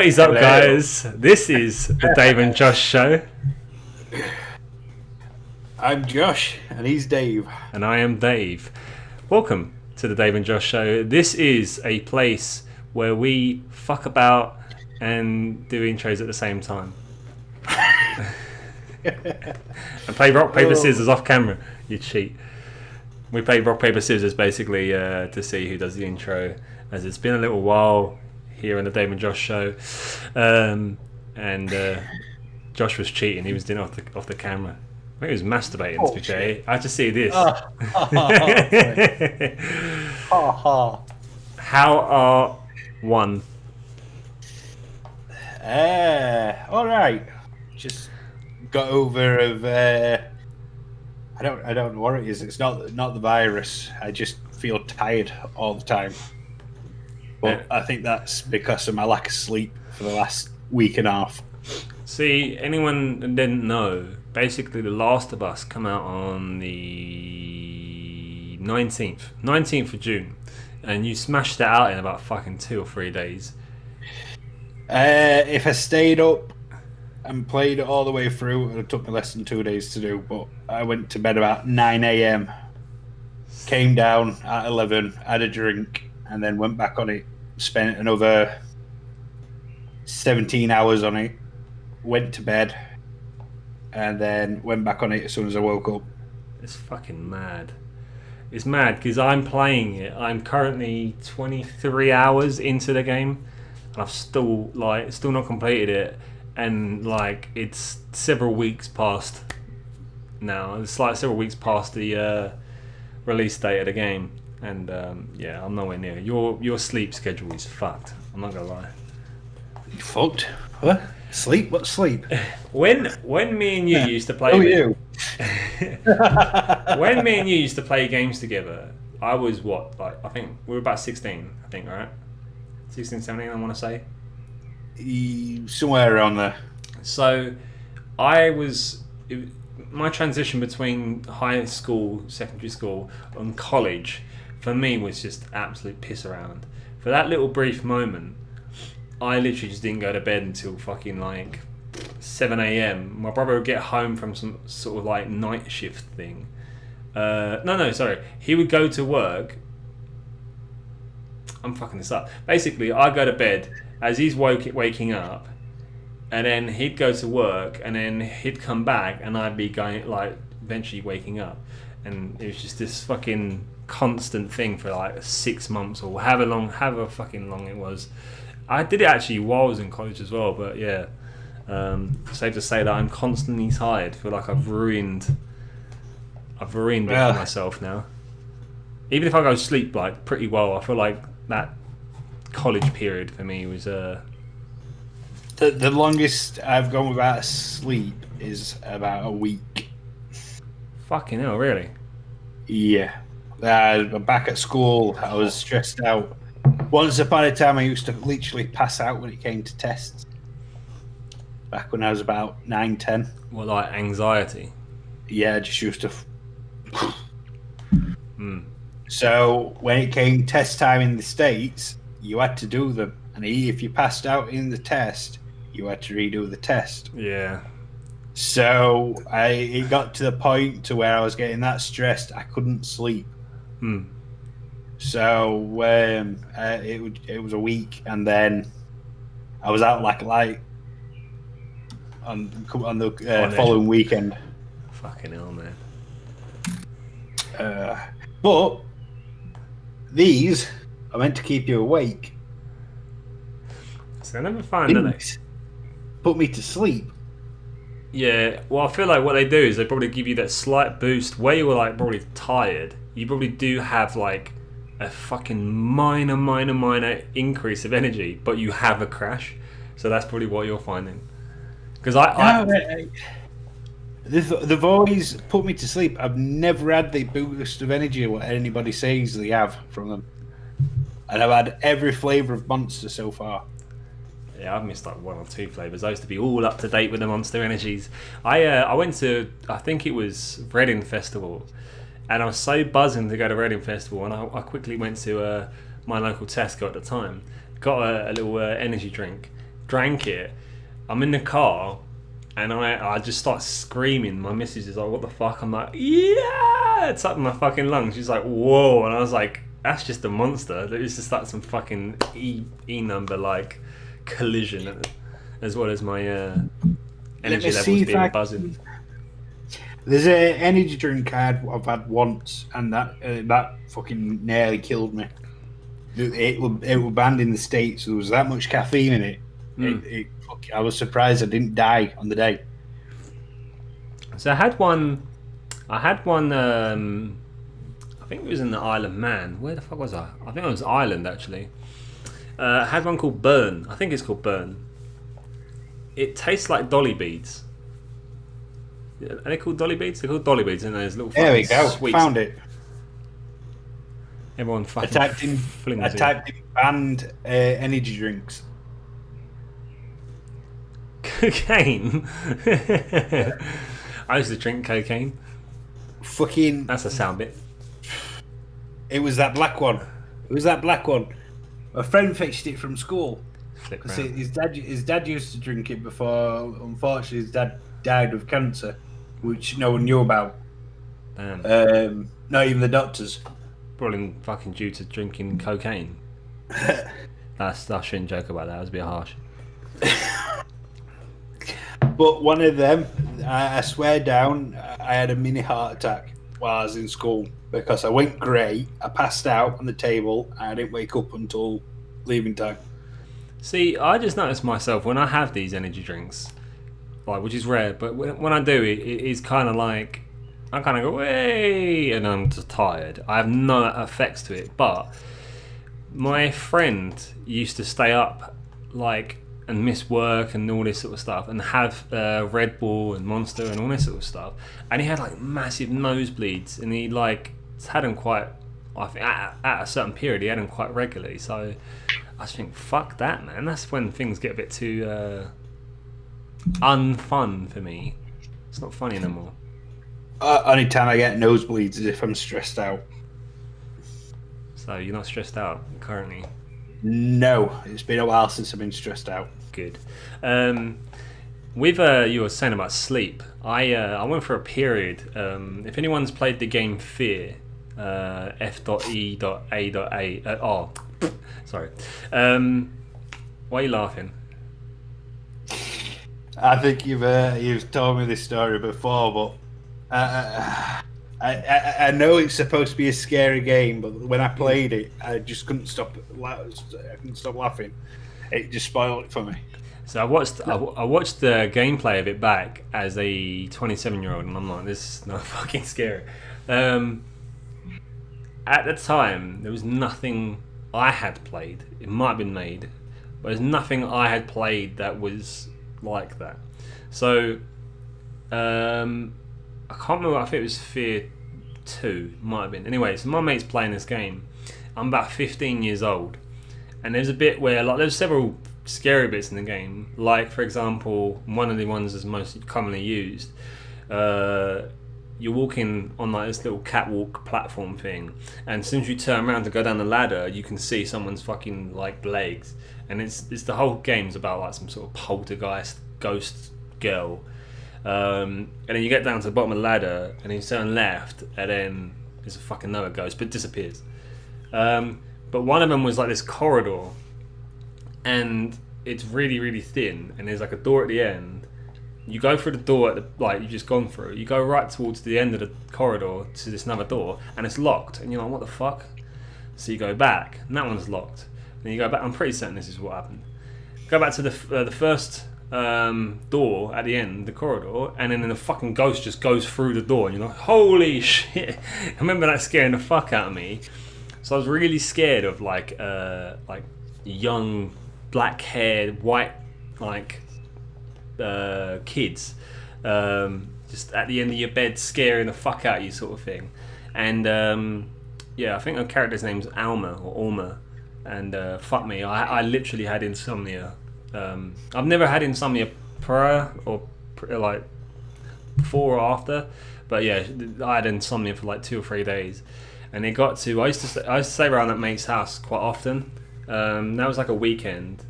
What is up, guys? This is the Dave and Josh show. I'm Josh, and he's Dave. And I am Dave. Welcome to the Dave and Josh show. This is a place where we fuck about and do intros at the same time. And play rock, paper, scissors off camera. You cheat. We play rock, paper, scissors basically to see who does the intro, as it's been a little while here on the Dave and Josh show. Josh was cheating. He was doing it off the camera. I think he was masturbating, to be fair. I just see this. How are one? Alright. Just got over of I don't know what it is. It's not the virus. I just feel tired all the time. But I think that's because of my lack of sleep for the last week and a half. See, anyone that didn't know, basically The Last of Us come out on the 19th of June, and you smashed that out in about fucking 2 or 3 days. If I stayed up and played it all the way through, it took me less than 2 days to do, but I went to bed about 9 a.m, came down at 11, had a drink, and then went back on it, spent another 17 hours on it, went to bed, and then went back on it as soon as I woke up. It's fucking mad. It's mad because I'm playing it. I'm currently 23 hours into the game, and I've still not completed it, and it's several weeks past now. It's several weeks past the release date of the game. And I'm nowhere near. Your sleep schedule is fucked. I'm not gonna lie. Fucked? What? Sleep? What sleep? When me and you used to play. When me and you used to play games together, I was I think we were about 16. I think, right? 16, 17. I want to say. Somewhere around there. So, my transition between high school, secondary school, and college, for me, was just absolute piss around. For that little brief moment, I literally just didn't go to bed until fucking 7 a.m. My brother would get home from some sort of night shift thing. Sorry. He would go to work. I'm fucking this up. Basically, I'd go to bed as he's waking up, and then he'd go to work, and then he'd come back, and I'd be going, eventually waking up. And it was just this fucking constant thing for 6 months or however fucking long it was. I did it actually while I was in college as well, but yeah. Safe to say that I'm constantly tired. I feel like I've ruined it for myself now. Even if I go to sleep pretty well, I feel like that college period for me was the longest I've gone without sleep is about a week. Fucking hell, really? Yeah. Back at school, I was stressed out. Once upon a time, I used to literally pass out when it came to tests. Back when I was about 9, 10. Well, anxiety? Yeah, I just used to... So, when it came test time in the States, you had to do them. And if you passed out in the test, you had to redo the test. Yeah. So it got to the point to where I was getting that stressed, I couldn't sleep. So it was a week, and then I was out like light on the following weekend. Fucking hell, man. But these are meant to keep you awake. So I never find that they put me to sleep. Yeah, well, I feel like what they do is they probably give you that slight boost where you were probably tired. You probably do have a fucking minor increase of energy, but you have a crash. So that's probably what you're finding. Because they've always put me to sleep. I've never had the boost of energy what anybody says they have from them, and I've had every flavour of Monster so far. Yeah, I've missed 1 or 2 flavours. I used to be all up to date with the Monster Energies. I went to, I think it was Reading Festival, and I was so buzzing to go to Reading Festival, and I quickly went to my local Tesco at the time, got a little energy drink, drank it. I'm in the car, and I just start screaming. My missus is like, "What the fuck?" I'm like, "Yeah!" It's up in my fucking lungs. She's like, "Whoa!" And I was like, "That's just a monster. It's just like some fucking E number like collision, as well as my energy levels being buzzing." There's an energy drink I've had once, and that fucking nearly killed me. It was banned in the States. There was that much caffeine in it. I was surprised I didn't die on the day. So I had one. I think it was in the Isle of Man. Where the fuck was I? I think it was Ireland actually. I had one called Burn. I think it's called Burn. It tastes like dolly beads. Are they called dolly beads? They're called dolly beads, and there's little. There we go. Sweets. Found it. Everyone fucking. I typed in banned energy drinks. Cocaine. I used to drink cocaine. Fucking. That's a sound bit. It was that black one. A friend fetched it from school. His dad used to drink it before. Unfortunately, his dad died of cancer, which no one knew about. Damn. Not even the doctors. Probably fucking due to drinking cocaine. I shouldn't joke about that. That was a bit harsh. But one of them, I swear down, I had a mini heart attack while I was in school because I went grey, I passed out on the table, and I didn't wake up until leaving time. See, I just noticed myself when I have these energy drinks, like, which is rare, but when I do, it is kind of like I kind of go, "Hey," and I'm just tired. I have no effects to it, but my friend used to stay up like and miss work and all this sort of stuff and have Red Bull and Monster and all this sort of stuff, and he had like massive nosebleeds, and he like had them quite, I think at a certain period he had them quite regularly. So I just think, fuck that, man. That's when things get a bit too unfun for me. It's not funny no more. Only time I get nosebleeds is if I'm stressed out. So you're not stressed out currently? No, it's been a while since I've been stressed out. Good. With you were saying about sleep, I went for a period. If anyone's played the game Fear, F.E.A.A. Sorry. Why are you laughing? I think you've told me this story before, but I know it's supposed to be a scary game, but when I played it, I just couldn't stop. I couldn't stop laughing. It just spoiled it for me. So I watched the gameplay of it back as a 27-year-old, and I'm like, this is not fucking scary. At the time, there was nothing I had played. It might have been made, but there's nothing I had played that was like that. So I can't remember. I think it was Fear 2. Might have been. Anyway, so my mate's playing this game. I'm about 15 years old, and there's a bit where like there's several scary bits in the game. Like for example, one of the ones that's most commonly used. You're walking on like this little catwalk platform thing, and as soon as you turn around to go down the ladder, you can see someone's fucking like legs, and it's the whole game's about like some sort of poltergeist ghost girl. And then you get down to the bottom of the ladder, and then you turn left, and then there's a fucking another ghost, but it disappears. But one of them was like this corridor, and it's really, really thin, and there's like a door at the end. You go through the door like you've just gone through. You go right towards the end of the corridor to this another door, and it's locked. And you're like, what the fuck? So you go back, and that one's locked. Then you go back. I'm pretty certain this is what happened. Go back to the first door at the end, the corridor, and then the fucking ghost just goes through the door, and you're like, holy shit! I remember that scaring the fuck out of me. So I was really scared of like young, black-haired, white kids, just at the end of your bed, scaring the fuck out of you, sort of thing. And yeah, I think the character's name's Alma or Alma, and fuck me, I literally had insomnia. I've never had insomnia prior or like before or after, but yeah, I had insomnia for like 2 or 3 days, and it got to I used to stay around that mate's house quite often. That was like a weekend.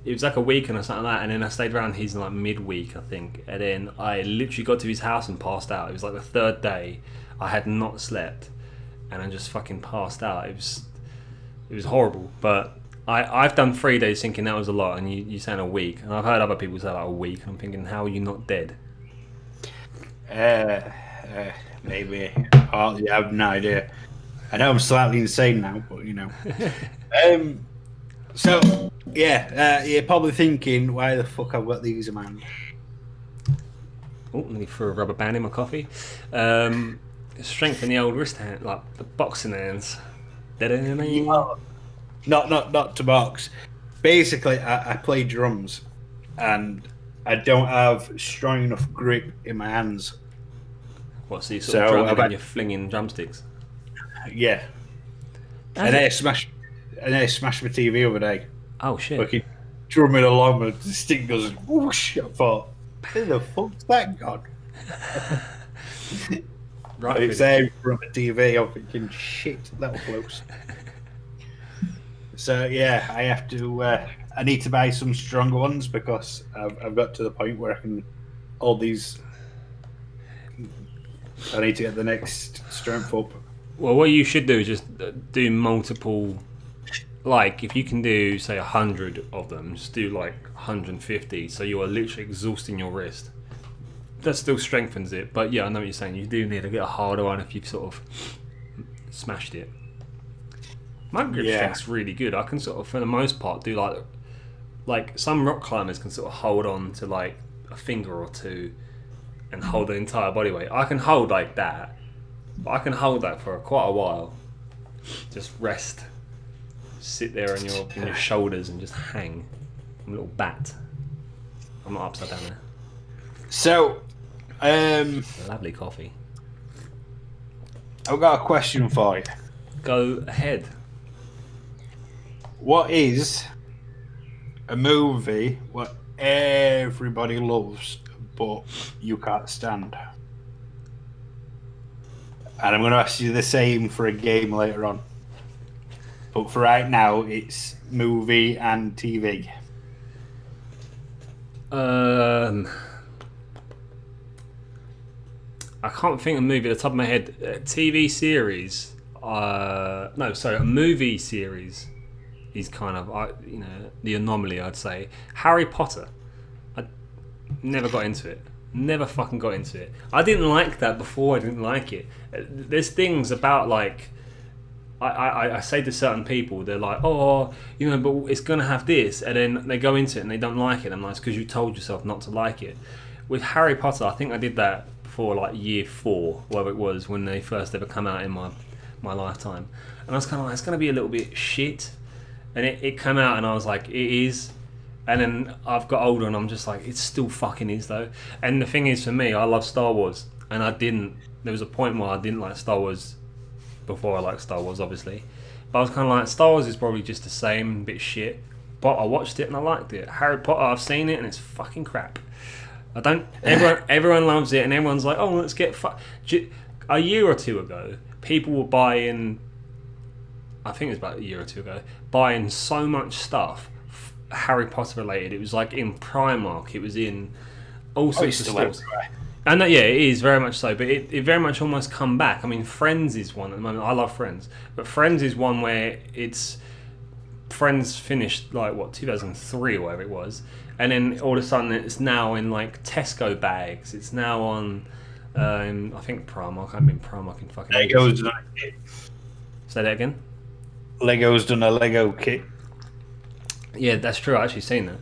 it was like a weekend or something like that, and then I stayed around his like midweek, I think, and then I literally got to his house and passed out. It was like the third day. I had not slept, and I just fucking passed out. It was horrible, but I've done 3 days thinking that was a lot, and you saying a week, and I've heard other people say like a week, and I'm thinking, how are you not dead? Maybe. Oh, yeah, I have no idea. I know I'm slightly insane now, but you know. So yeah, you're probably thinking, why the fuck I've got these in my hand? Oh, let me throw a rubber band in my coffee. Strengthen the old wrist hand, like the boxing hands. Not to box. Basically, I play drums, and I don't have strong enough grip in my hands. What? So you sort of drumming and you're flinging drumsticks? Yeah. And I smashed my TV the other day. Oh shit! Fucking drumming along, and the stick goes whoosh. I thought, where the fuck's that gone? Right. It's there in front of the TV. I'm thinking, shit, that was close. So yeah, I have to. I need to buy some stronger ones because I've got to the point where I can hold these. I need to get the next strength up. Well, what you should do is just do multiple. Like, if you can do, say, 100 of them, just do like 150. So you are literally exhausting your wrist. That still strengthens it. But yeah, I know what you're saying. You do need to get a harder one if you've sort of smashed it. My grip strength's really good. I can sort of, for the most part, do like some rock climbers can sort of hold on to like a finger or two and hold the entire body weight. I can hold like that, but I can hold that for quite a while. Just rest, sit there on your shoulders and just hang. I'm a little bat. I'm not upside down there. So, lovely coffee. I've got a question for you. Go ahead. What is a movie what everybody loves but you can't stand? And I'm going to ask you the same for a game later on. But for right now, it's movie and TV. I can't think of a movie at the top of my head. TV series. A movie series is kind of the anomaly, I'd say. Harry Potter. I never got into it. Never fucking got into it. I didn't like that before. I didn't like it. There's things about like I say to certain people, they're like, oh, but it's gonna have this, and then they go into it and they don't like it. I'm like, it's because you told yourself not to like it. With Harry Potter, I think I did that before like year 4, whatever it was, when they first ever come out in my lifetime, and I was kind of like, it's gonna be a little bit shit, and it came out and I was like, it is. And then I've got older and I'm just like, it still fucking is though. And the thing is, for me, I love Star Wars, and there was a point where I didn't like Star Wars before I liked Star Wars, obviously. But I was kind of like, Star Wars is probably just the same, bit shit. But I watched it and I liked it. Harry Potter, I've seen it and it's fucking crap. Everyone loves it and everyone's like, oh, let's get a year or two ago, people were buying, I think it was about a year or two ago, buying so much stuff Harry Potter related. It was like in Primark, it was in all sorts of stores. And yeah, it is very much so, but it very much almost come back. I mean, Friends is one at the moment. I love Friends, but Friends is one where Friends finished like 2003 or whatever it was, and then all of a sudden it's now in like Tesco bags. It's now on, I think Primark. I've been Primark in fucking. Lego's done a kit. Say that again. Lego's done a Lego kit. Yeah, that's true. I've actually seen that.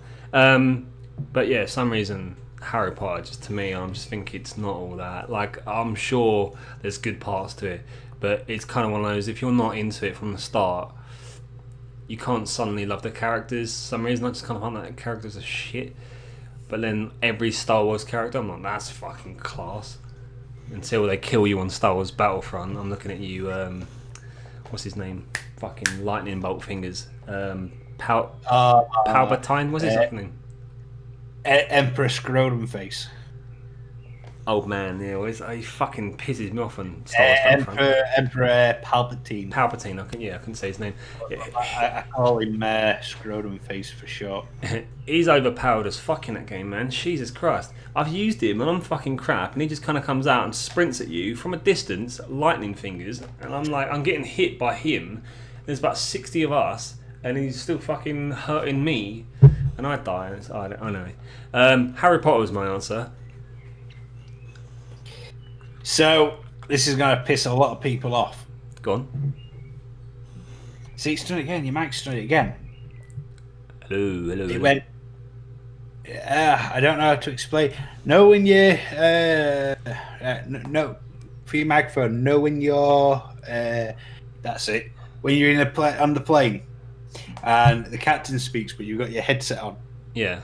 But yeah, some reason Harry Potter, just to me, I'm just thinking it's not all that. Like, I'm sure there's good parts to it, but it's kind of one of those, if you're not into it from the start, you can't suddenly love the characters. For some reason I just kind of find that the characters are shit. But then every Star Wars character, I'm like, that's fucking class. Until they kill you on Star Wars Battlefront, I'm looking at you, what's his name? Fucking lightning bolt fingers. Palpatine, what's his name? Emperor Scrotum Face. Old man, he fucking pisses me off on Star Wars Battlefront. Emperor Palpatine. Palpatine, I couldn't say his name. I call him Scrotum Face for short. He's overpowered as fuck in that game, man. Jesus Christ. I've used him and I'm fucking crap, and he just kind of comes out and sprints at you from a distance, lightning fingers, and I'm getting hit by him. There's about 60 of us, and he's still fucking hurting me, and I die. I know. Harry Potter was my answer. So, this is going to piss a lot of people off. Go on. See, it's done it again. Your mic's done it again. Hello. It went. I don't know how to explain. Know when you no for your microphone. Know when you're that's it. When you're in on the plane, and the captain speaks, but you've got your headset on. Yeah.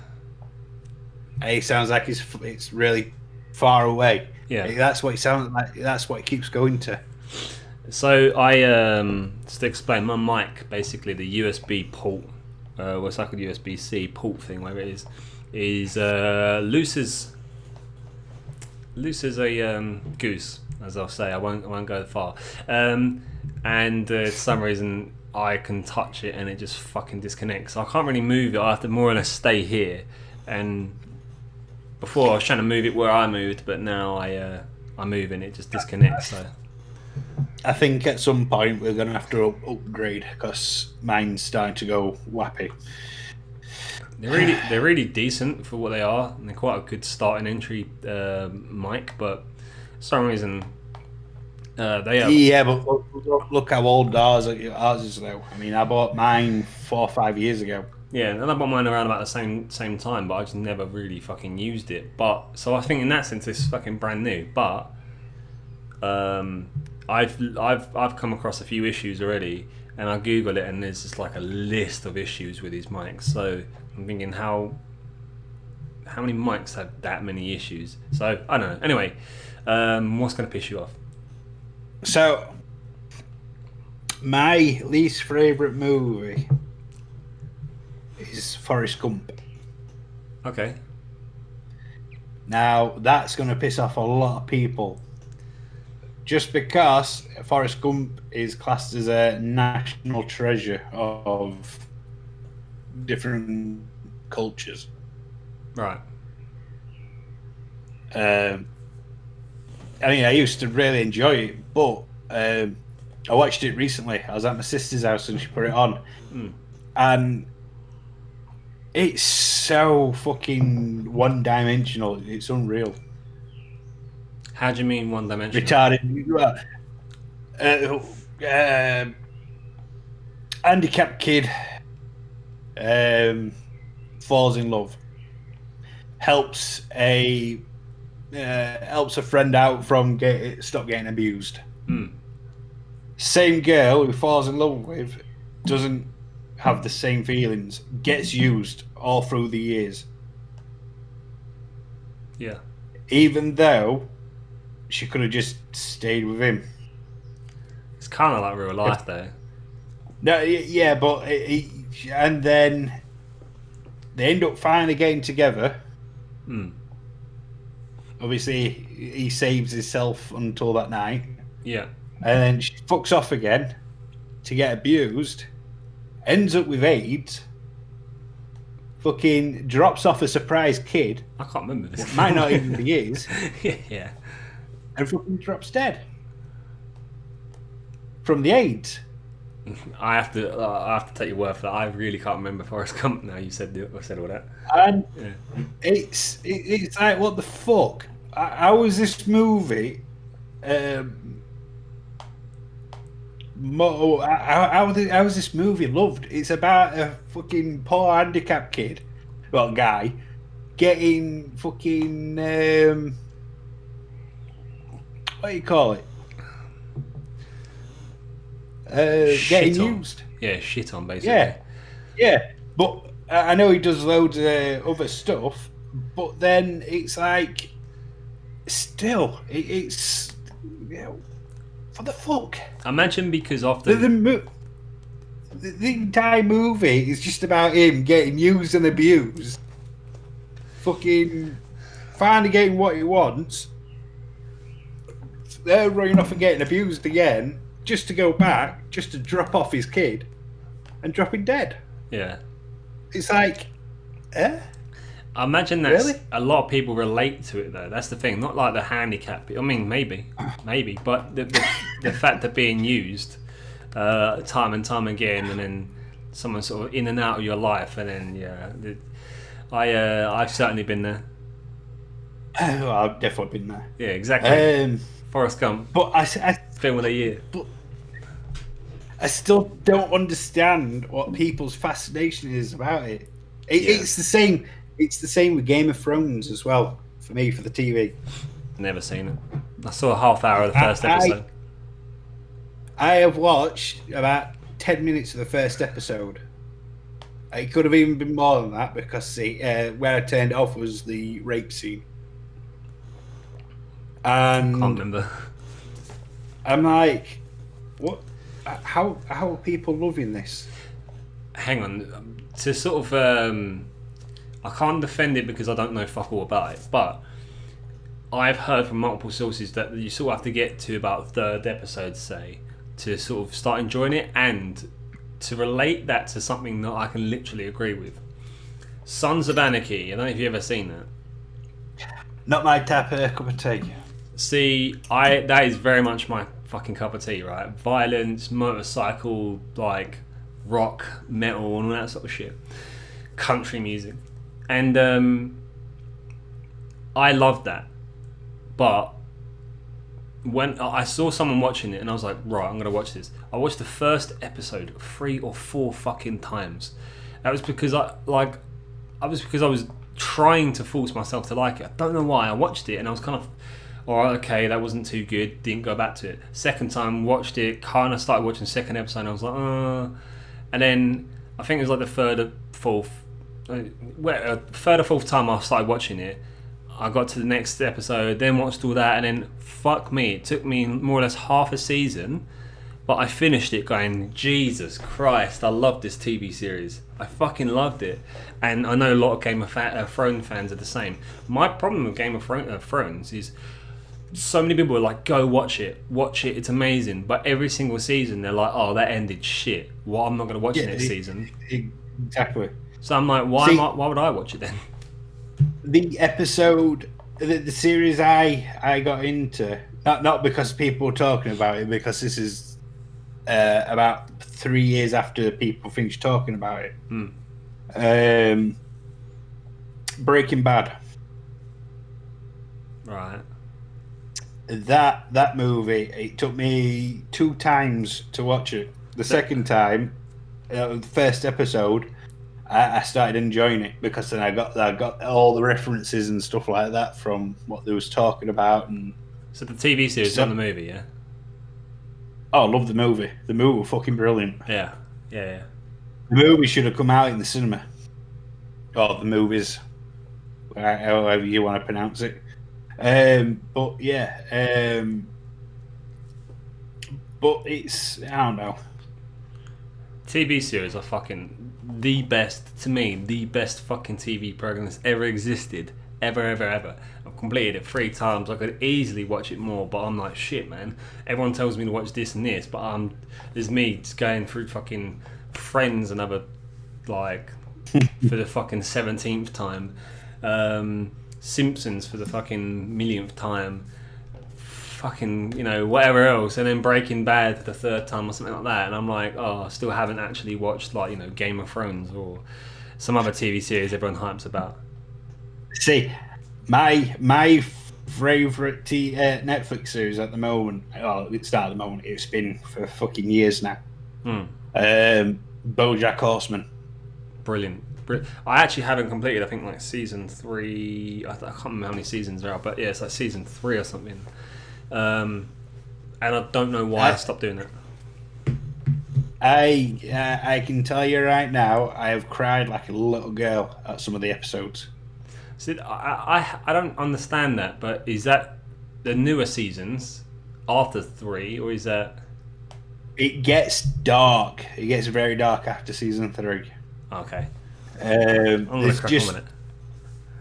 It sounds like it's really far away. Yeah. That's what it sounds like. That's what it keeps going to. So I just to explain, my mic, basically the USB port, what's like a USB-C port thing, whatever it is loose as a goose, as I'll say. I won't go far. And for some reason I can touch it and it just fucking disconnects. So I can't really move it. I have to more or less stay here. And before I was trying to move it where I moved, but now I move and it just disconnects. So I think at some point we're going to have to upgrade because mine's starting to go wappy. They're really decent for what they are, and they're quite a good starting entry mic. But for some reason, they are. Yeah, but look how old ours is now. I mean, I bought mine 4 or 5 years ago. Yeah, and I bought mine around about the same time, but I just never really fucking used it. But so I think in that sense, it's fucking brand new. But I've come across a few issues already, and I googled it, and there's just like a list of issues with these mics. So I'm thinking, how many mics have that many issues? So I don't know. Anyway, what's going to piss you off? So my least favourite movie is Forrest Gump. Okay. Now that's going to piss off a lot of people. Just because Forrest Gump is classed as a national treasure of different cultures. Right. I mean, I used to really enjoy it, but I watched it recently. I was at my sister's house and she put it on. And it's so fucking one-dimensional. It's unreal. How do you mean one-dimensional? Retarded. Handicapped kid falls in love. Helps a friend out from stop getting abused. Same girl who falls in love with doesn't have the same feelings. Gets used all through the years. Yeah. Even though she could have just stayed with him. It's kind of like real life, though. No, yeah, but and then they end up finally getting together. Obviously, he saves himself until that night. Yeah. And then she fucks off again to get abused. Ends up with AIDS. Fucking drops off a surprise kid. I can't remember this. Might not even be his. Yeah. And fucking drops dead from the AIDS. I have to take your word for that. I really can't remember Forrest Gump now. You said all that. And Yeah. it's like, what the fuck? How is this movie? How is this movie loved? It's about a fucking poor handicapped kid, well, guy, getting fucking what do you call it? Getting used. Yeah, shit on basically. Yeah. But I know he does loads of other stuff, but then it's like, still, it's what the fuck? Imagine because often the entire movie is just about him getting used and abused, fucking finally getting what he wants, they're running off and getting abused again, just to go back, just to drop off his kid, and drop him dead. Yeah. It's like, I imagine that Really? a lot of people relate to it though. That's the thing. Not like the handicap. I mean, maybe, but the fact that being used time and time again, and then someone sort of in and out of your life, and then I've certainly been there. Oh, I've definitely been there. Yeah, exactly. Forrest Gump, But I film of the year. I still don't understand what people's fascination is about it. It's the same. It's the same with Game of Thrones as well for me, for the TV. Never seen it. I saw a half hour of the first episode. I have watched about 10 minutes of the first episode. It could have even been more than that because where I turned off was the rape scene. And Can't remember. I'm like, what? How are people loving this? Hang on, to sort of I can't defend it because I don't know fuck all about it, but I've heard from multiple sources that you sort of have to get to about third episode, say, to sort of start enjoying it, and to relate that to something that I can literally agree with. Sons of Anarchy. I don't know if you've ever seen that. Not my type of cup of tea. See, that is very much my fucking cup of tea, right? Violence, motorcycle, like rock, metal, and all that sort of shit. Country music. And I loved that. But when I saw someone watching it and I was like, right, I'm going to watch this. I watched the first episode 3 or 4 fucking times. That was because I was trying to force myself to like it. I don't know why. I watched it and I was kind of, alright, okay, that wasn't too good. Didn't go back to it. Second time, watched it, kind of started watching the second episode and I was like, And then I think it was like the third or fourth time I started watching it. I got to the next episode, then watched all that, and then fuck me, it took me more or less half a season, but I finished it going, Jesus Christ, I love this TV series. I fucking loved it. And I know a lot of Game of Thrones fans are the same. My problem with Game of Thrones is so many people are like, go watch it, it's amazing. But every single season they're like, oh, that ended shit. Well, I'm not going to watch the next season. Exactly. So I'm like, why would I watch it then? The episode, the series I got into, not because people were talking about it, because this is about 3 years after people finished talking about it. Breaking Bad. Right. That movie, it took me 2 times to watch it. The second time, the first episode, I started enjoying it because then I got all the references and stuff like that from what they was talking about. And so the TV series on the movie, yeah. Oh, I love the movie. The movie was fucking brilliant. Yeah. The movie should have come out in the cinema. Or the movies, however you want to pronounce it. But it's, I don't know. TV series are fucking the best fucking TV program that's ever existed. Ever. I've completed it 3 times. I could easily watch it more, but I'm like, shit, man. Everyone tells me to watch this and this, but there's me just going through fucking Friends another, like, for the fucking 17th time. Simpsons for the fucking millionth time. Fucking, whatever else, and then Breaking Bad for the 3rd time or something like that, and I'm like, I still haven't actually watched, like, Game of Thrones or some other TV series everyone hypes about. See, my favourite Netflix series at the moment, it's not at the moment, it's been for fucking years now. BoJack Horseman. Brilliant. I actually haven't completed, I think, like season 3. I can't remember how many seasons there are, but yeah, it's like season 3 or something. And I don't know why I stopped doing it. I can tell you right now, I have cried like a little girl at some of the episodes. See, I don't understand that, but is that the newer seasons after 3, or is that... It gets dark. It gets very dark after season 3. Okay. I'm gonna crack on with it.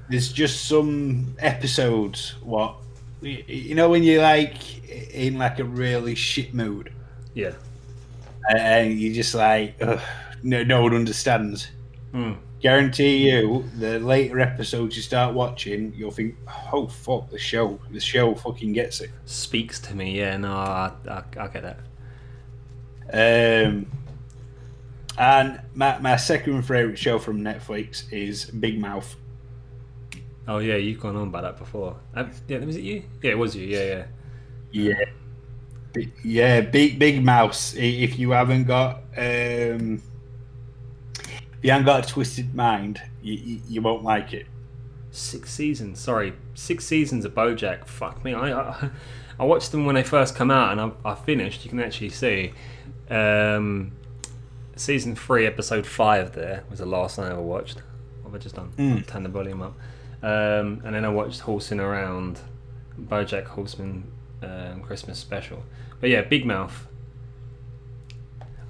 There's just some episodes You know when you're like in like a really shit mood, Yeah. and you're just like, ugh, no one understands. Mm. Guarantee you, the later episodes you start watching, you'll think, oh fuck, the show fucking gets it. Speaks to me. Yeah. No, I get that. And my second favorite show from Netflix is Big Mouth. Oh yeah, you've gone on about that before. Yeah, was it you? Yeah, it was you. Yeah, Yeah, yeah, Big Mouse. If you haven't got if you haven't got a twisted mind, you won't like it. 6 seasons. Sorry, 6 seasons of BoJack. Fuck me. I watched them when they first come out, and I finished. You can actually see. Season 3, episode 5. There was the last one I ever watched. What have I just done? Turn the volume up. And then I watched Horsing Around, BoJack Horseman Christmas special. But yeah, Big Mouth.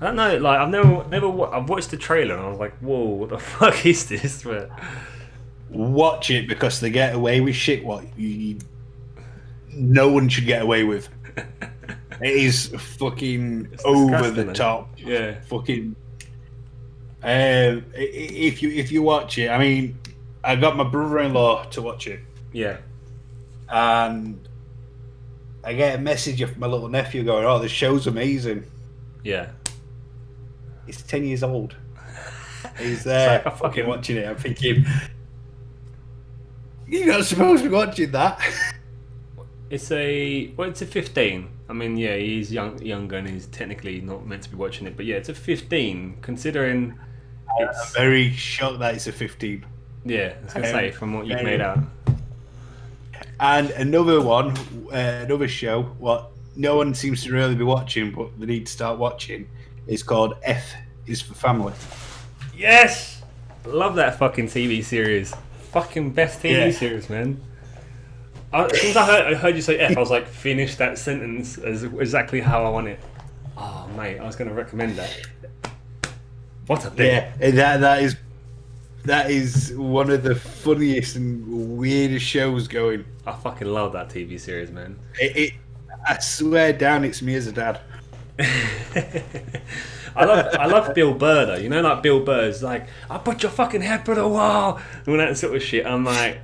I don't know. Like I've watched the trailer and I was like, whoa, what the fuck is this? But watch it because they get away with shit what no one should get away with. It is fucking over the top. Yeah. Fucking. If you watch it, I mean, I got my brother-in-law to watch it. Yeah. And I get a message from my little nephew going, "Oh, the show's amazing." Yeah. He's 10 years old. He's there, like fucking watching it. I'm thinking, you're not supposed to be watching that. It's a 15. I mean, yeah, he's younger and he's technically not meant to be watching it, but yeah, it's a 15 considering. I'm very shocked that it's a 15. Yeah, I was gonna say from what you've made out. And another one, another show, what no one seems to really be watching, but they need to start watching, is called F is for Family. Yes, love that fucking TV series. Fucking best TV series, man. As soon as I heard you say F, I was like, finish that sentence as exactly how I want it. Oh, mate, I was going to recommend that. What a thing. Yeah, that is one of the funniest and weirdest shows going. I fucking love that TV series, man. I swear down, it's me as a dad. I love Bill Burr though. You know, like Bill Burr's like, I put your fucking head through the wall, and all that sort of shit. I'm like,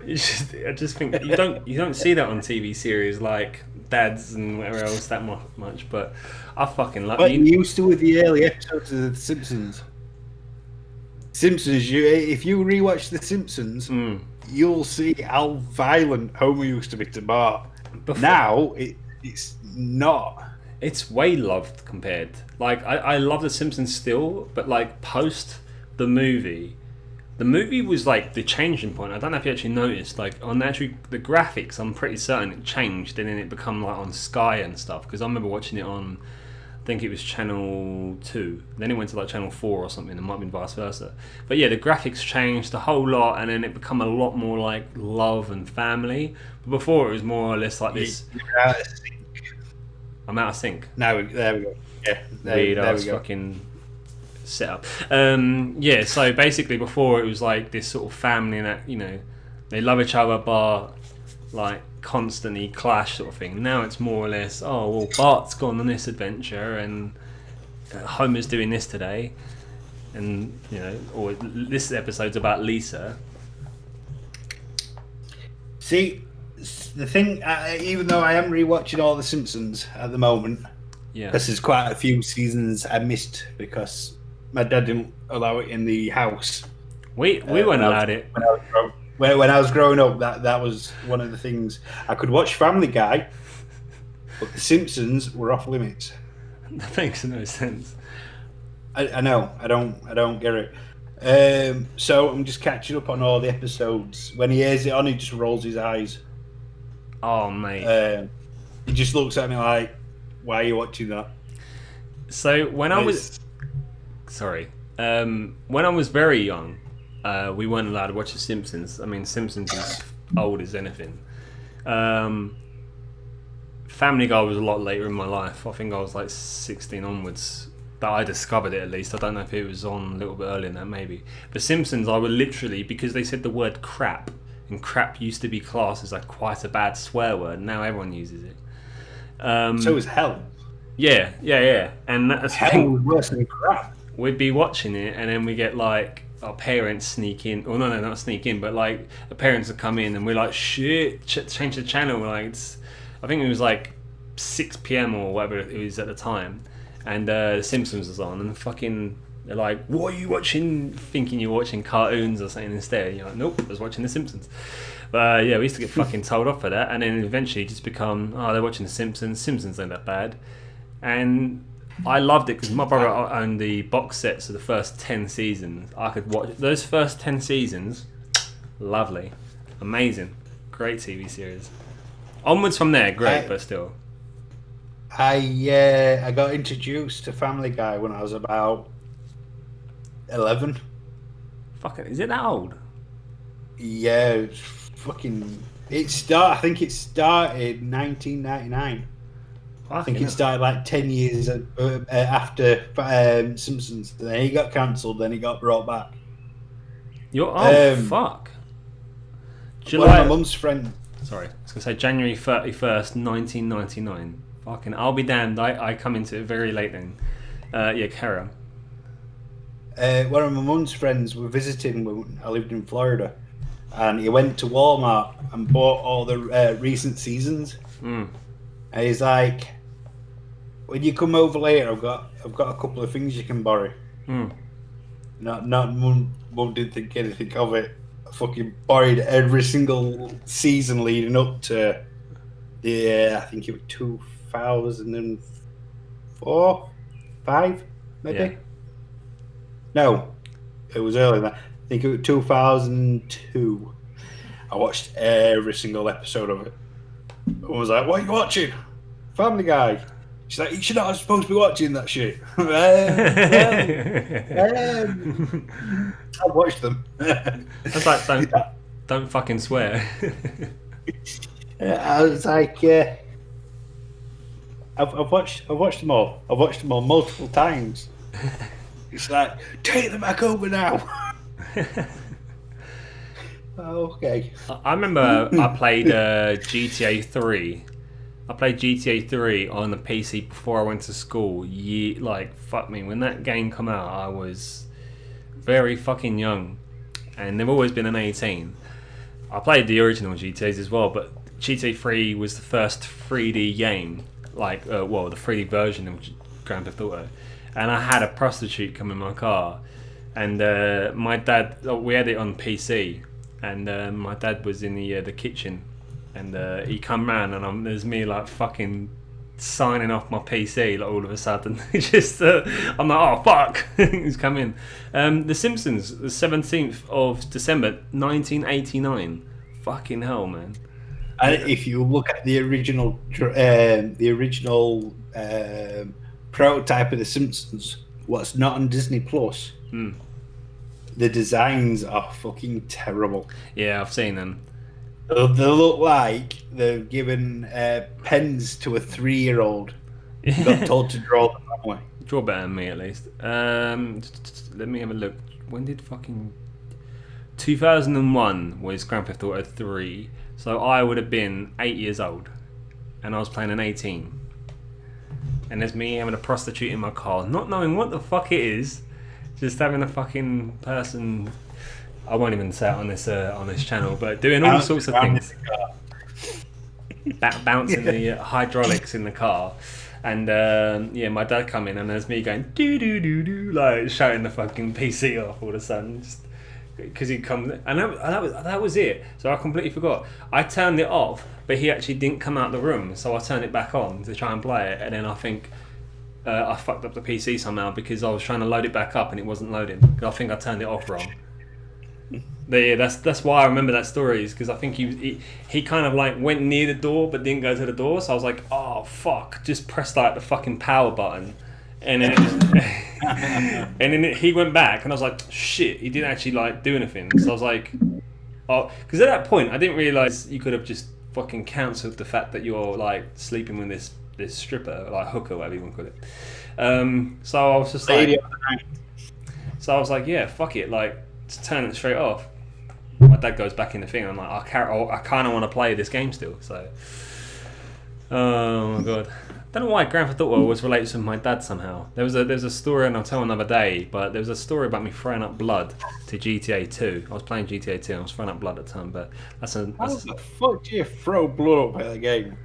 I just think you don't see that on TV series like Dads and whatever else that much. But I fucking love. But you used to with the early episodes of The Simpsons. If you rewatch The Simpsons, you'll see how violent Homer used to be to Bart. Now it's not. It's way loved compared. Like I love The Simpsons still, but like post the movie was like the changing point. I don't know if you actually noticed. Like on the graphics, I'm pretty certain it changed, and then it become like on Sky and stuff. Because I remember watching it on, I think it was Channel 2. Then it went to like Channel 4 or something. It might have been vice versa. But yeah, the graphics changed a whole lot, and then it become a lot more like love and family. But before it was more or less like this. I'm out of sync. There we go. Yeah, there we go. Fucking set up. Yeah, so basically before it was like this sort of family that, you know, they love each other but like constantly clash sort of thing. Now it's more or less, oh well, Bart's gone on this adventure and Homer's doing this today, and you know, or this episode's about Lisa. See, the thing, even though I am rewatching all The Simpsons at the moment, because there's quite a few seasons I missed because my dad didn't allow it in the house. We weren't allowed it. When I was growing up, that was one of the things. I could watch Family Guy, but The Simpsons were off limits. That makes no sense. I know. I don't get it. So I'm just catching up on all the episodes. When he hears it on, he just rolls his eyes. Oh, mate. He just looks at me like, why are you watching that? So when I was very young, we weren't allowed to watch The Simpsons. I mean, Simpsons is old as anything. Family Guy was a lot later in my life. I think I was like 16 onwards that I discovered it, at least. I don't know if it was on a little bit earlier than that, maybe. The Simpsons, I would literally, because they said the word crap and crap used to be classed as like quite a bad swear word. Now everyone uses it. So is hell. Yeah. And that's the Hell thing. was worse than crap. We'd be watching it, and then we get like our parents sneak in. Or no, not sneak in, but like the parents would come in, and we're like, shit, change the channel. We're like, I think it was like 6 p.m. or whatever it was at the time, and The Simpsons was on, and fucking they're like, what are you watching? Thinking you're watching cartoons or something instead. And you're like, nope, I was watching The Simpsons. But yeah, we used to get fucking told off for that, and then eventually just become, oh, they're watching The Simpsons. Simpsons ain't that bad, and I loved it because my brother owned the box sets of the first 10 seasons. I could watch those first 10 seasons. Lovely, amazing, great TV series. Onwards from there, great, but still. I got introduced to Family Guy when I was about 11. Fucking, is it that old? Yeah, it's fucking. I think it started 1999. I think it started like 10 years after Simpsons. Then he got cancelled. Then he got brought back. Fuck. One of my mum's friends. Sorry, I was gonna say January 31st, 1999. Fucking, I'll be damned. I come into it very late then. Yeah, carry on. One of my mum's friends were visiting when I lived in Florida, and he went to Walmart and bought all the recent seasons. And he's like, "When you come over later, I've got a couple of things you can borrow." Not mum didn't think anything of it. I fucking borrowed every single season leading up to I think it was 2004, 5 maybe. Yeah. No, it was earlier than that. I think it was 2002. I watched every single episode of it. I was like, "What are you watching?" Family Guy. She's like, "You're not supposed to be watching that shit." I watched them. That's like, don't fucking swear. I was like, I've watched them all. I've watched them all multiple times. It's like, take them back over now. Okay. I remember I played GTA 3. I played GTA 3 on the PC before I went to school. Fuck me. When that game came out, I was very fucking young. And they've always been an 18. I played the original GTAs as well, but GTA 3 was the first 3D game. The 3D version of Grand Theft Auto. And I had a prostitute come in my car. And my dad, we had it on PC. And my dad was in the kitchen. And he come round, and there's me like fucking signing off my PC like all of a sudden. I'm like, oh fuck, he's come in. The Simpsons, the 17th of December 1989. Fucking hell, man. And if you look at the original prototype of the Simpsons, what's not on Disney Plus, the designs are fucking terrible. Yeah, I've seen them. They look like they've given pens to a 3-year-old. Got told to draw them that way. Draw better than me, at least. Let me have a look. When did 2001 was Grand Theft Auto 3. So I would have been 8 years old. And I was playing an 18. And there's me having a prostitute in my car, not knowing what the fuck it is. Just having a fucking person... I won't even say it on this channel, but doing all sorts of things. Bouncing the hydraulics in the car. And my dad come in, and there's me going doo doo doo doo, like shouting the fucking PC off all of a sudden, because he comes, and that was it. So I completely forgot. I turned it off, but he actually didn't come out the room, so I turned it back on to try and play it, and then I think I fucked up the PC somehow because I was trying to load it back up and it wasn't loading. I think I turned it off wrong. Yeah, that's why I remember that story, is because I think he kind of like went near the door but didn't go to the door, so I was like, oh fuck, just pressed like the fucking power button, and then and then he went back, and I was like, shit, he didn't actually like do anything. So I was like, oh, because at that point I didn't realise you could have just fucking cancelled the fact that you're like sleeping with this stripper, like hooker, whatever you want to call it. So I was just like, yeah, fuck it, like just turn it straight off. my dad goes back in the thing. And I'm like, I kind of want to play this game still. So, oh my god. Don't know why Grand Theft Auto was related to my dad somehow. There's a story, and I'll tell another day. But there was a story about me throwing up blood to GTA 2. I was playing GTA 2. And I was throwing up blood at the time, but how the fuck do you throw blood up at the game?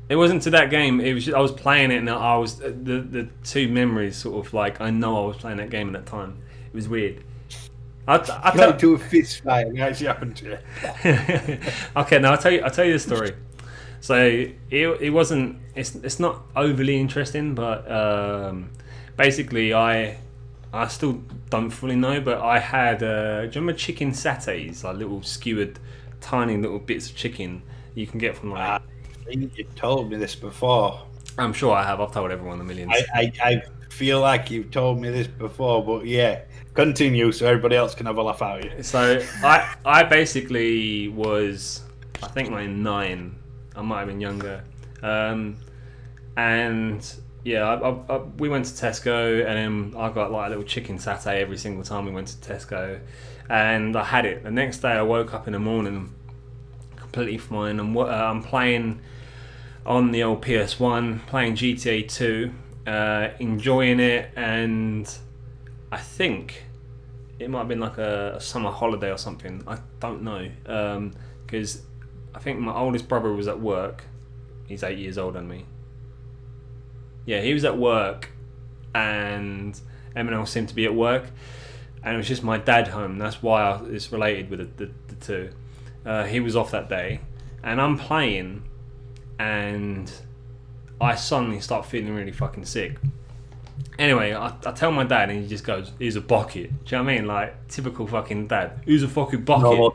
It wasn't to that game. It was just, I was playing it, and I was the two memories sort of like I know I was playing that game at that time. It was weird. I tried to a fist fight, and actually happened to you. Okay, now I'll tell you the story. So it wasn't. It's not overly interesting, but basically I still don't fully know. But I had do you remember chicken satays, like little skewered, tiny little bits of chicken you can get from like. I think you told me this before. I'm sure I have. I've told everyone the millions. I feel like you've told me this before, but yeah, continue so everybody else can have a laugh at you. So I basically was, I think like 9. I might have been younger, and yeah, we went to Tesco, and then I got like a little chicken satay every single time we went to Tesco, and I had it. The next day I woke up in the morning completely fine. I'm playing on the old PS1, playing GTA 2, enjoying it, and I think it might have been like a summer holiday or something. I don't know, because I think my oldest brother was at work. He's 8 years older than me. Yeah, he was at work, and everyone else seemed to be at work, and it was just my dad home. That's why it's related with the two. He was off that day, and I'm playing, and I suddenly start feeling really fucking sick. Anyway, I tell my dad, and he just goes, "Here's a bucket." Do you know what I mean? Like, typical fucking dad. Here's a fucking bucket. No.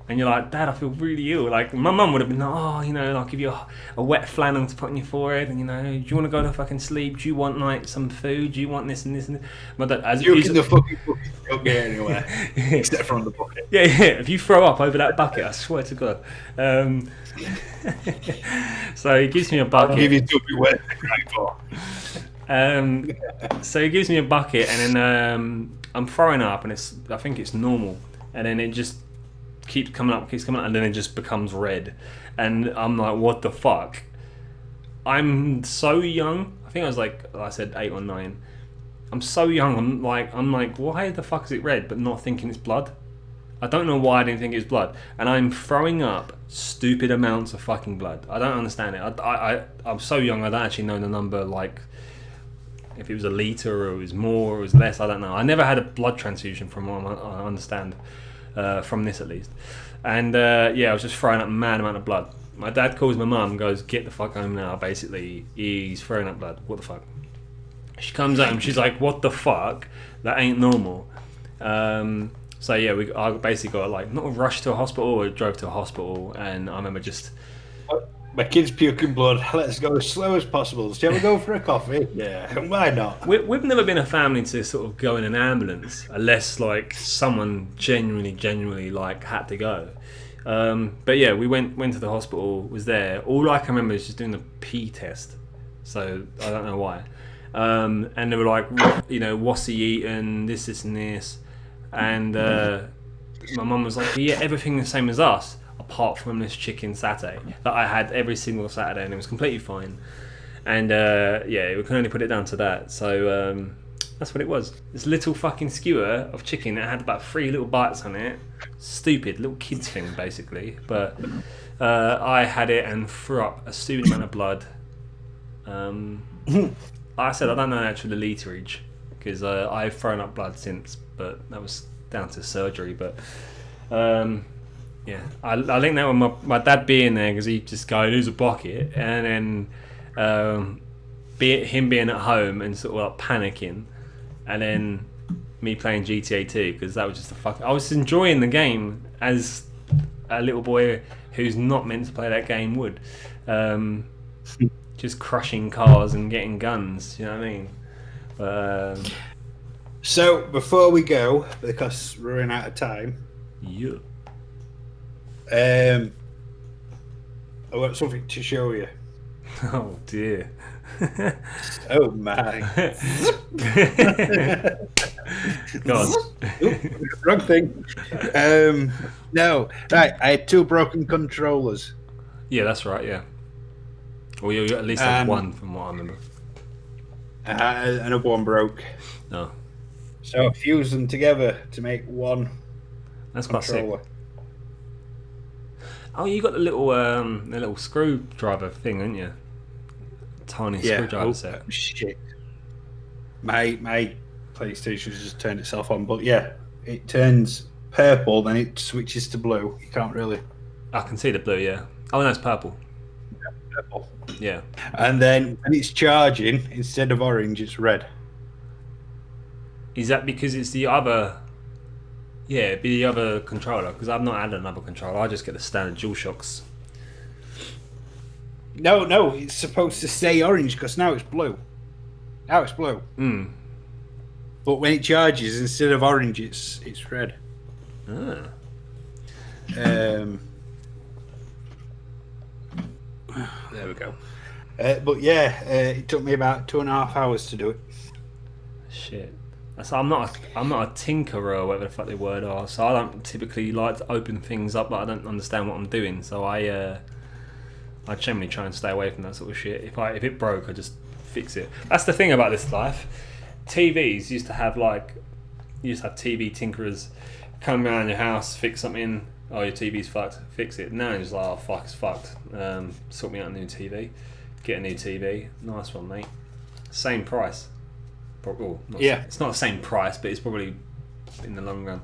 And you're like, Dad, I feel really ill. Like, my mum would have been like, oh, you know, I'll give you a wet flannel to put on your forehead, and, you know, do you want to go to fucking sleep? Do you want, like, some food? Do you want this and this and this? My dad, in the fucking bucket, don't get anywhere, except from the bucket. Yeah, if you throw up over that bucket, I swear to God. So he gives me a bucket. I'll give you something wet for. So he gives me a bucket, and then I'm throwing up, and I think it's normal, and then it just keeps coming up, and then it just becomes red, and I'm like, what the fuck? I'm so young. I think I was like I said 8 or 9. I'm so young. I'm like, why the fuck is it red? But not thinking it's blood. I don't know why I didn't think it was blood, and I'm throwing up stupid amounts of fucking blood. I don't understand it. I'm so young. I don't actually know the number, like if it was a litre or it was more or it was less. I don't know. I never had a blood transfusion from what I understand. From this at least, and yeah, I was just throwing up a mad amount of blood. My dad calls my mum and goes, "Get the fuck home now." Basically, he's throwing up blood. What the fuck? She comes home, she's like, "What the fuck? That ain't normal." So yeah, I basically got like not rushed to a hospital, or drove to a hospital, and I remember just. My kid's puking blood. Let's go as slow as possible. Shall we go for a coffee? Yeah, why not? We've never been a family to sort of go in an ambulance unless like someone genuinely like had to go. But yeah, we went to the hospital. Was there? All I can remember is just doing the pee test. So I don't know why. And they were like, you know, what's he eating? This and this. And my mum was like, yeah, everything the same as us, apart from this chicken satay that I had every single Saturday, and it was completely fine. And yeah, we can only put it down to that. So that's what it was. This little fucking skewer of chicken that had about 3 little bites on it. Stupid little kids thing, basically. But I had it and threw up a stupid amount of blood. Like I said, I don't know actually the literage, because I've thrown up blood since, but that was down to surgery. But yeah, I linked that with my dad being there, because he just go, "There's a bucket," and then him being at home and sort of like panicking, and then me playing GTA 2, because that was just I was enjoying the game as a little boy who's not meant to play that game would. Just crushing cars and getting guns, you know what I mean? So before we go, because we're running out of time, yeah. I got something to show you. Oh dear. Oh my. Go on. Oop, wrong thing. No. Right, I had 2 broken controllers. Yeah, that's right. Yeah. Well, you at least have one, from what I remember. Another one broke. No, So I fused them together to make one that's quite sick. controller. Oh, you got the little screwdriver thing, haven't you? Tiny screwdriver set. Shit. My PlayStation just turned itself on, but yeah, it turns purple, then it switches to blue. You can't really. I can see the blue. Yeah. Oh, no, it's purple. Purple. Yeah. And then when it's charging, instead of orange, it's red. Is that because it's the other? Yeah, it'd be the other controller, because I've not had another controller. I just get the standard DualShocks. No, it's supposed to stay orange because now it's blue. Now it's blue. Mm. But when it charges, instead of orange, it's red. Ah. There we go. But yeah, it took me about 2.5 hours to do it. Shit. So I'm not a tinkerer, or whatever the fuck the word are. So I don't typically like to open things up that I don't understand what I'm doing. So I generally try and stay away from that sort of shit. If it broke, I just fix it. That's the thing about this life. TVs used to have TV tinkerers come around your house, fix something. Oh, your TV's fucked. Fix it. Now it's like, oh fuck, it's fucked. Sort me out a new TV. Get a new TV. Nice one, mate. Same price. It's not the same price, but it's probably in the long run.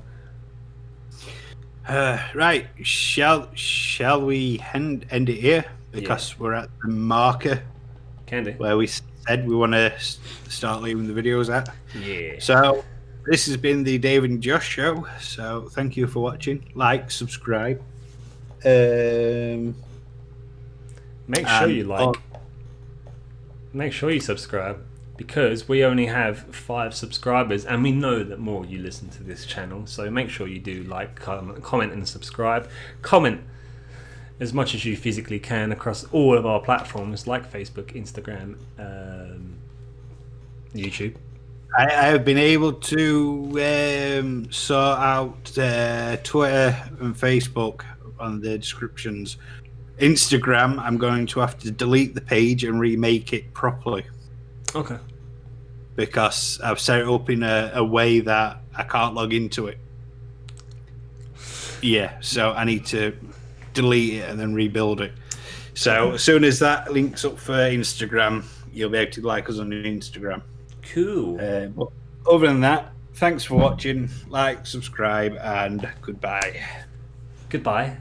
Right, shall we end it here, because we're at the marker where we said we want to start leaving the videos at. Yeah. So this has been the Dave and Josh show. So thank you for watching. Like, subscribe. Make sure you like. Make sure you subscribe, because we only have 5 subscribers, and we know that more of you listen to this channel. So make sure you do like, comment and subscribe. Comment as much as you physically can across all of our platforms, like Facebook, Instagram, YouTube. I have been able to sort out Twitter and Facebook on the descriptions. Instagram, I'm going to have to delete the page and remake it properly. Okay. Because I've set it up in a way that I can't log into it. Yeah, so I need to delete it and then rebuild it. So as soon as that links up for Instagram, you'll be able to like us on Instagram. Cool. But other than that, thanks for watching. Like, subscribe, and goodbye. Goodbye.